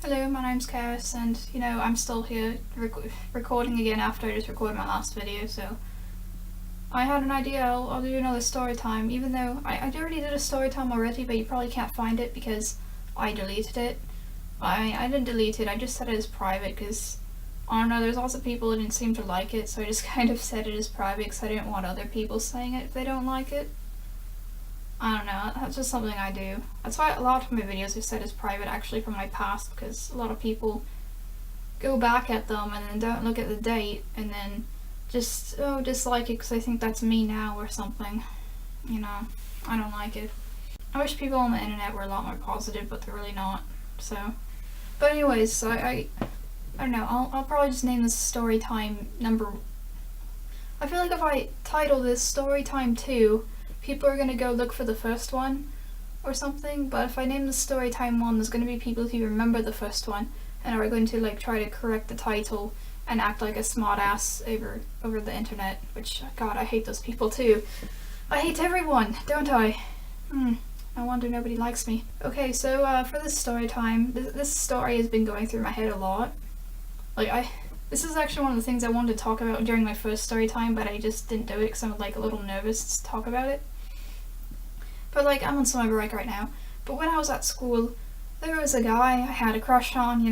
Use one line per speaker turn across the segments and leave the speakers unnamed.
Hello, my name's Cass, and I'm still here recording again after I just recorded my last video, so I had an idea. I'll do another story time, even though I already did a story time already, but you probably can't find it because I deleted it. I didn't delete it, I just set it as private because, I don't know, there's lots of people who didn't seem to like it, so I just kind of set it as private because I didn't want other people saying it if they don't like it. I don't know, that's just something I do. That's why a lot of my videos are set as private actually from my past, because a lot of people go back at them and then don't look at the date and then just dislike it because they think that's me now or something. I don't like it. I wish people on the internet were a lot more positive, but they're really not. But anyways, so I don't know, I'll probably just name this Storytime number. I feel like if I title this Storytime 2, people are gonna go look for the first one or something, but if I name the Storytime 1, there's gonna be people who remember the first one and are going to try to correct the title and act like a smart ass over the internet, which, God, I hate those people too. I hate everyone, don't I? No wonder nobody likes me. Okay, so for this story time, this story has been going through my head a lot. This is actually one of the things I wanted to talk about during my first story time, but I just didn't do it because I'm a little nervous to talk about it. But I'm on summer break right now. But when I was at school, there was a guy I had a crush on,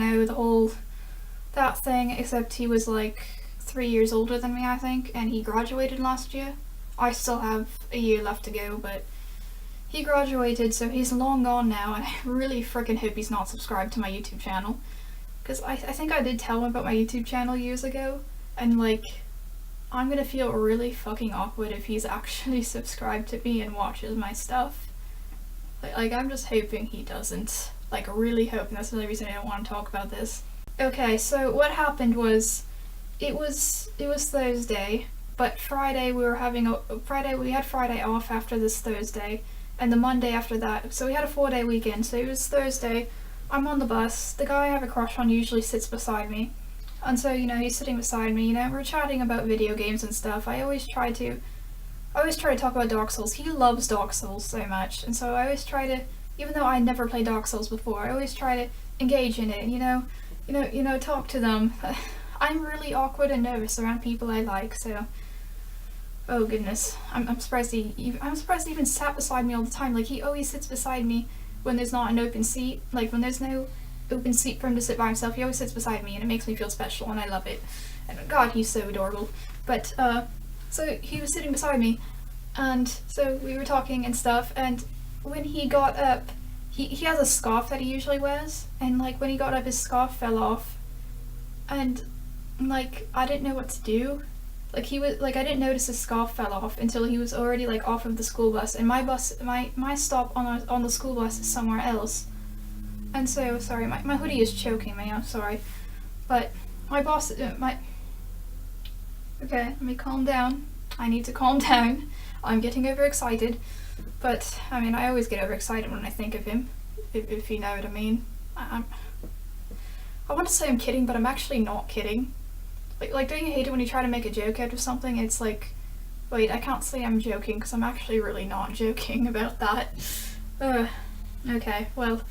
that thing, except he was 3 years older than me, I think, and he graduated last year. I still have a year left to go, but he graduated, so he's long gone now, and I really freaking hope he's not subscribed to my YouTube channel. Because I think I did tell him about my YouTube channel years ago, and I'm gonna feel really fucking awkward if he's actually subscribed to me and watches my stuff. I'm just hoping he doesn't. Really hoping. That's the only reason I don't want to talk about this. Okay, so what happened was, it was Thursday, but Friday we had Friday off after this Thursday, and the Monday after that, so we had a 4-day weekend. So it was Thursday, I'm on the bus, the guy I have a crush on usually sits beside me, and so, he's sitting beside me, we're chatting about video games and stuff. I always try to talk about Dark Souls. He loves Dark Souls so much, and so I always try to, even though I never played Dark Souls before, I always try to engage in it, talk to them. I'm really awkward and nervous around people I like, so, oh goodness, I'm surprised he even sat beside me all the time. He always sits beside me when there's not an open seat, when there's no open seat for him to sit by himself. He always sits beside me, and it makes me feel special, and I love it. And God, he's so adorable. But so he was sitting beside me, and so we were talking and stuff, and when he got up, he has a scarf that he usually wears, and when he got up, his scarf fell off, and I didn't know what to do. I didn't notice his scarf fell off until he was already off of the school bus, and my stop on the school bus is somewhere else. And so, sorry, my hoodie is choking me, I'm sorry. But my boss, okay, let me calm down. I need to calm down. I'm getting overexcited. But, I always get overexcited when I think of him, if you know what I mean. I want to say I'm kidding, but I'm actually not kidding. Don't you hate it when you try to make a joke out of something? It's wait, I can't say I'm joking, because I'm actually really not joking about that. Okay, well,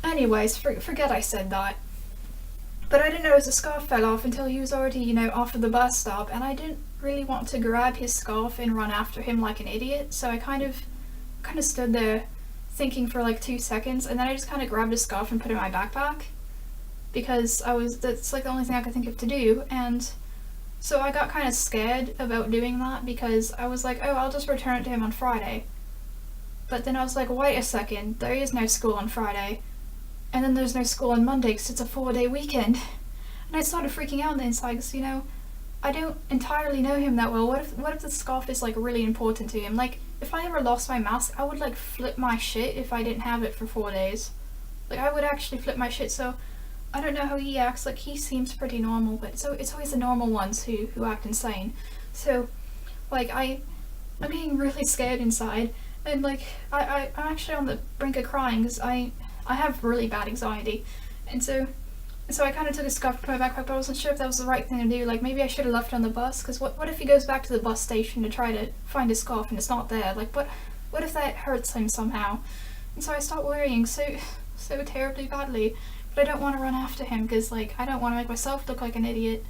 anyways, forget I said that. But I didn't notice the scarf fell off until he was already, off of the bus stop, and I didn't really want to grab his scarf and run after him like an idiot, so I kind of stood there thinking for 2 seconds, and then I just kind of grabbed his scarf and put it in my backpack, because that's the only thing I could think of to do. And so I got kind of scared about doing that, because I was like, oh, I'll just return it to him on Friday. But then I was like, wait a second, there is no school on Friday, and then there's no school on Monday because it's a 4-day weekend. And I started freaking out on the inside because, I don't entirely know him that well. What if the scarf is really important to him? If I ever lost my mask, I would flip my shit if I didn't have it for 4 days. I would actually flip my shit. So I don't know how he acts. He seems pretty normal, but it's always the normal ones who act insane. So I'm getting really scared inside, and I'm actually on the brink of crying because I have really bad anxiety, and so I kind of took a scarf to my backpack, but I wasn't sure if that was the right thing to do. Maybe I should have left it on the bus, because what if he goes back to the bus station to try to find his scarf and it's not there? What if that hurts him somehow? And so I start worrying so terribly badly but I don't want to run after him because, like, I don't want to make myself look like an idiot,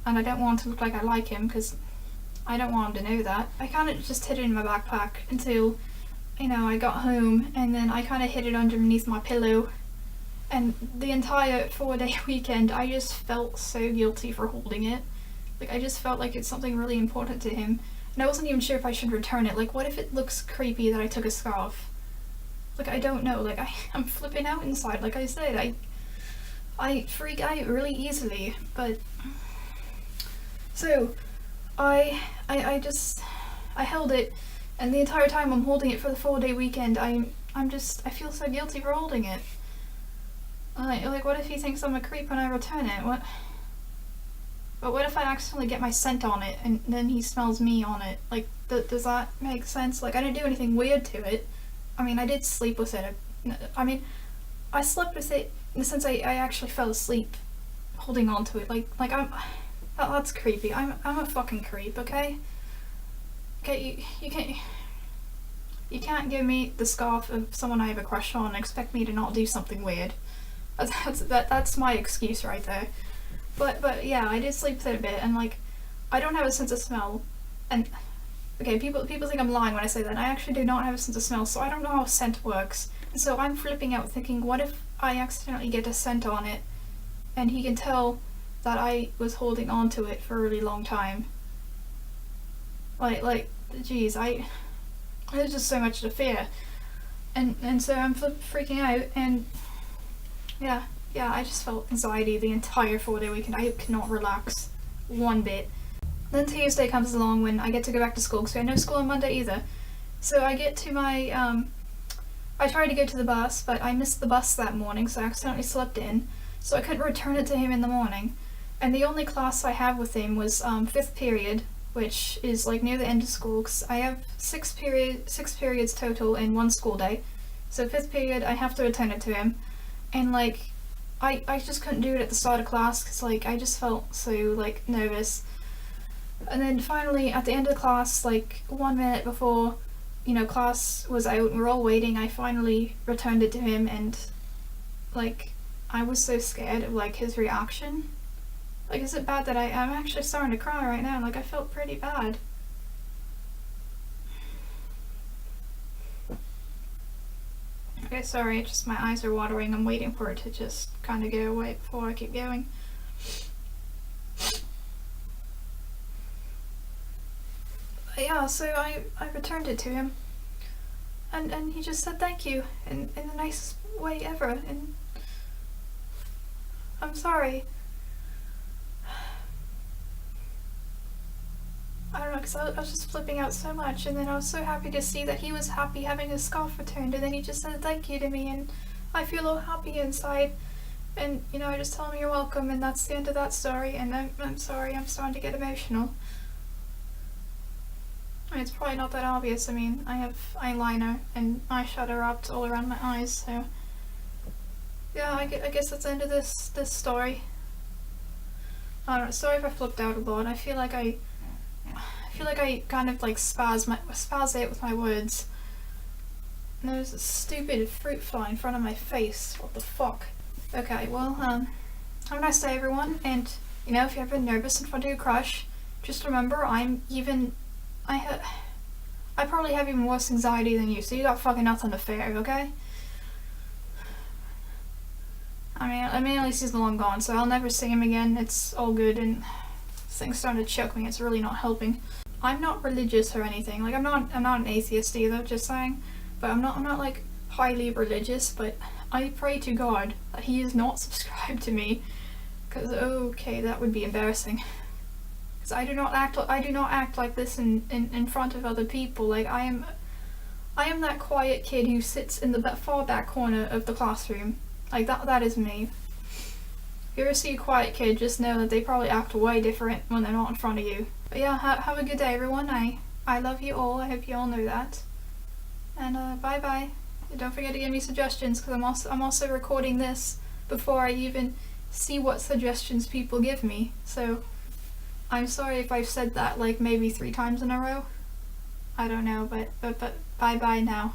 and I don't want to look like I like him because I don't want him to know that. I kind of just hid it in my backpack until, you know, I got home, and then I kind of hid it underneath my pillow. And the entire 4-day weekend, I just felt so guilty for holding it. Like, I just felt like it's something really important to him. And I wasn't even sure if I should return it. Like, what if it looks creepy that I took a scarf? Like, I don't know. Like, I'm flipping out inside. Like I said, I freak out really easily. But, so, I held it, and the entire time I'm holding it for the 4-day weekend, I feel so guilty for holding it. Like, what if he thinks I'm a creep when I return it? But what if I accidentally get my scent on it, and then he smells me on it? Like, does that make sense? Like, I didn't do anything weird to it. I mean, I did sleep with it. I mean, I slept with it in the sense I actually fell asleep holding on to it. Like that's creepy. I'm a fucking creep, okay? Okay, you can't give me the scarf of someone I have a crush on and expect me to not do something weird. That's my excuse right there. But yeah, I did sleep with it a bit, and like, I don't have a sense of smell, and okay, people think I'm lying when I say that. I actually do not have a sense of smell, so I don't know how scent works. And so I'm flipping out thinking, what if I accidentally get a scent on it, and he can tell that I was holding on to it for a really long time. Like, geez, there's just so much to fear. And so I'm freaking out, and yeah, I just felt anxiety the entire 4-day weekend. I could not relax one bit. Then Tuesday comes along when I get to go back to school, because we had no school on Monday either. So I get to my, I tried to go to the bus, but I missed the bus that morning, so I accidentally slept in. So I couldn't return it to him in the morning. And the only class I have with him was 5th period, which is like near the end of school, because I have 6 periods total in one school day. So 5th period, I have to return it to him. And like, I just couldn't do it at the start of class, because like, I just felt so like nervous. And then finally, at the end of the class, like 1 minute before, you know, class was out and we're all waiting, I finally returned it to him, and like, I was so scared of like his reaction. Like, is it bad that I'm actually starting to cry right now? Like, I felt pretty bad. Okay, sorry, it's just my eyes are watering. I'm waiting for it to just kind of go away before I keep going. But yeah, so I returned it to him. And he just said thank you in the nicest way ever. And I'm sorry. I don't know, because I was just flipping out so much, and then I was so happy to see that he was happy having his scarf returned, and then he just said thank you to me, and I feel all happy inside. And, you know, I just tell him you're welcome, and that's the end of that story, and I'm sorry, I'm starting to get emotional. I mean, it's probably not that obvious. I mean, I have eyeliner and eyeshadow wrapped all around my eyes, so yeah, I guess that's the end of this story. I don't know, sorry if I flipped out a lot. I feel like I kind of like spaz out with my words. And there's a stupid fruit fly in front of my face. What the fuck? Okay, well, have a nice day, everyone. And, you know, if you're ever nervous in front of your crush, just remember, I probably have even worse anxiety than you, so you got fucking nothing to fear, okay? I mean, at least he's long gone, so I'll never see him again. It's all good, and this thing's starting to choke me. It's really not helping. I'm not religious or anything. Like, I'm not an atheist either, just saying. But I'm not like highly religious, but I pray to God that he is not subscribed to me, because okay, that would be embarrassing. Because I do not act like this in front of other people. Like, I am that quiet kid who sits in the far back corner of the classroom. Like, that is me. If you ever see a quiet kid, just know that they probably act way different when they're not in front of you. But yeah, have a good day, everyone. I love you all. I hope you all know that. And bye bye. Don't forget to give me suggestions, because I'm also recording this before I even see what suggestions people give me. So I'm sorry if I've said that like maybe 3 times in a row. I don't know, but bye bye now.